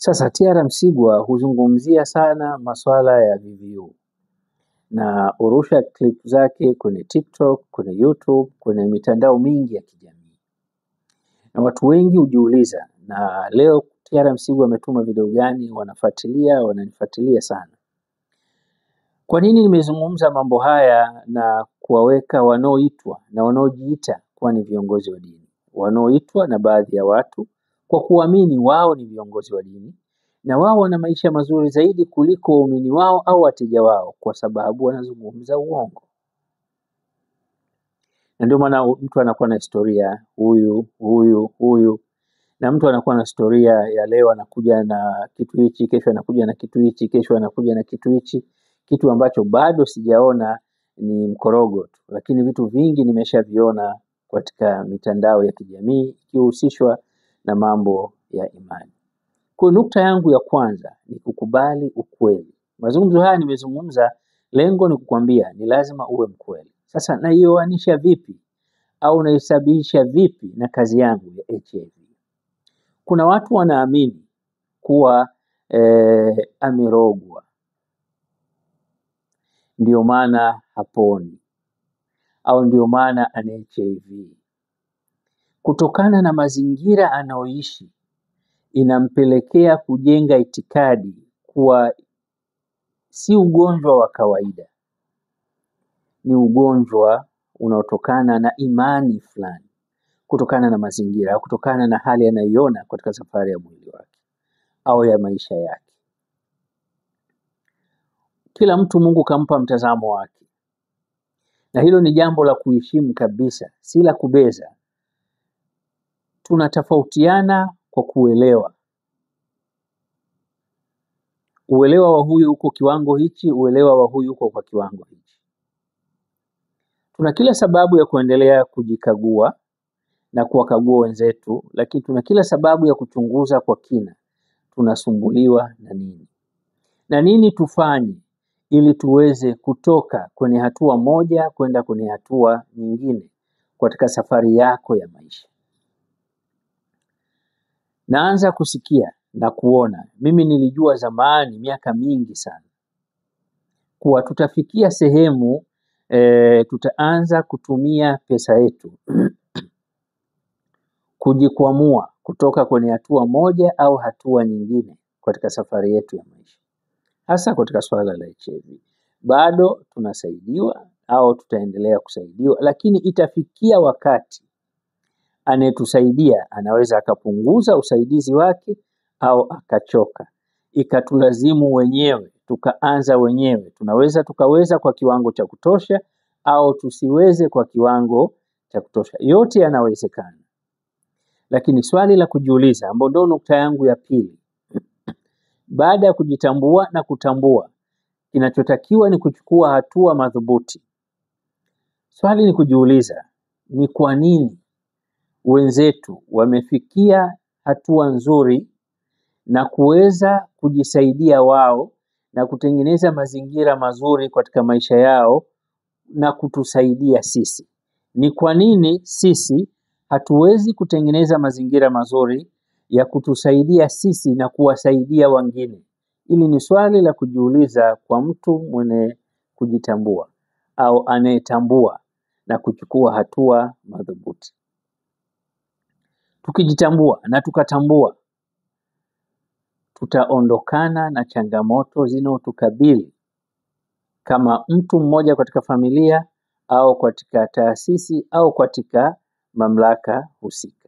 Sasa T.R. Msigwa huzungumzia sana masuala ya VVU na urusha clip zake kwenye TikTok, kwenye YouTube, kwenye mitandao mingi ya kijamii, na watu wengi hujiuliza, na leo T.R. Msigwa ametuma video gani? Wananifuatilia sana. Kwa nini nimezungumza mambo haya na kuwaweka wanaoitwa na wanaojiita kuwa ni viongozi wa dini, wanaoitwa na baadhi ya watu kwa kuamini wao ni viongozi wa dini na wao wana maisha mazuri zaidi kuliko waumini wao au wateja wao, kwa sababu wanazungumza uongo. Na ndio maana mtu anakuwa na historia huyu, na mtu anakuwa na historia ya leo anakuja na kitu hichi, kesho anakuja na kitu hichi, kesho anakuja na kitu hichi, kitu ambacho bado sijaona ni mkorogo tu, lakini vitu vingi nimeshaviona katika mitandao ya kijamii ikihusishwa na mambo ya imani. Kwa nukta yangu ya kwanza ni kukubali ukweli. Mazungumzo haya nimezungumza, lengo ni kukwambia ni lazima uwe mkweli. Sasa naioanisha vipi au naisababisha vipi na kazi yangu ya HIV? Kuna watu wanaamini kuwa amerogwa ndio maana haponi, au ndio maana ana HIV. Kutokana na mazingira anaoishi inampelekea kujenga itikadi kuwa si ugonjwa wa kawaida, ni ugonjwa unaotokana na imani fulani, kutokana na mazingira, kutokana na hali anayoiona katika safari ya mwili wake au ya maisha yake. Kila mtu Mungu kampa mtazamo wake, na hilo ni jambo la kuheshimu kabisa, si la kubeza. Tunatofautiana kwa kuelewa. Uelewa wa huyu uko kiwango hichi, uelewa wa huyu uko kwa kiwango hichi. Tuna kila sababu ya kuendelea kujikagua na kuwakagua wenzetu, lakini tuna kila sababu ya kuchunguza kwa kina tunasumbuliwa na nini, na nini tufanye ili tuweze kutoka kwenye hatua moja kwenda kwenye hatua nyingine katika safari yako ya maisha. Naanza kusikia na kuona, mimi nilijua zamani miaka mingi sana kuwa tutafikia sehemu tutaanza kutumia pesa yetu kujikwamua kutoka kwenye hatua moja au hatua nyingine katika safari yetu ya maisha, hasa katika swala la HIV. Bado tunasaidiwa au tutaendelea kusaidiwa, lakini itafikia wakati anayetusaidia anaweza akapunguza usaidizi wake au akachoka, ikatulazimu wenyewe, tukaanza wenyewe. Tunaweza tukaweza kwa kiwango cha kutosha au tusiweze kwa kiwango cha kutosha, yote yanawezekana. Lakini swali la kujiuliza, ambalo ndio nukta yangu ya pili, baada ya kujitambua na kutambua, kinachotakiwa ni kuchukua hatua madhubuti. Swali ni kujiuliza, ni kwa nini wenzetu wamefikia hatua nzuri na kuweza kujisaidia wao na kutengeneza mazingira mazuri katika maisha yao na kutusaidia sisi? Ni kwa nini sisi hatuwezi kutengeneza mazingira mazuri ya kutusaidia sisi na kuwasaidia wengine? Hili ni swali la kujiuliza kwa mtu mwenye kujitambua au anayetambua na kuchukua hatua madhubuti. Tukijitambua na tukatambua, tutaondokana na changamoto zinazotukabili kama mtu mmoja katika familia au katika taasisi au katika mamlaka husika.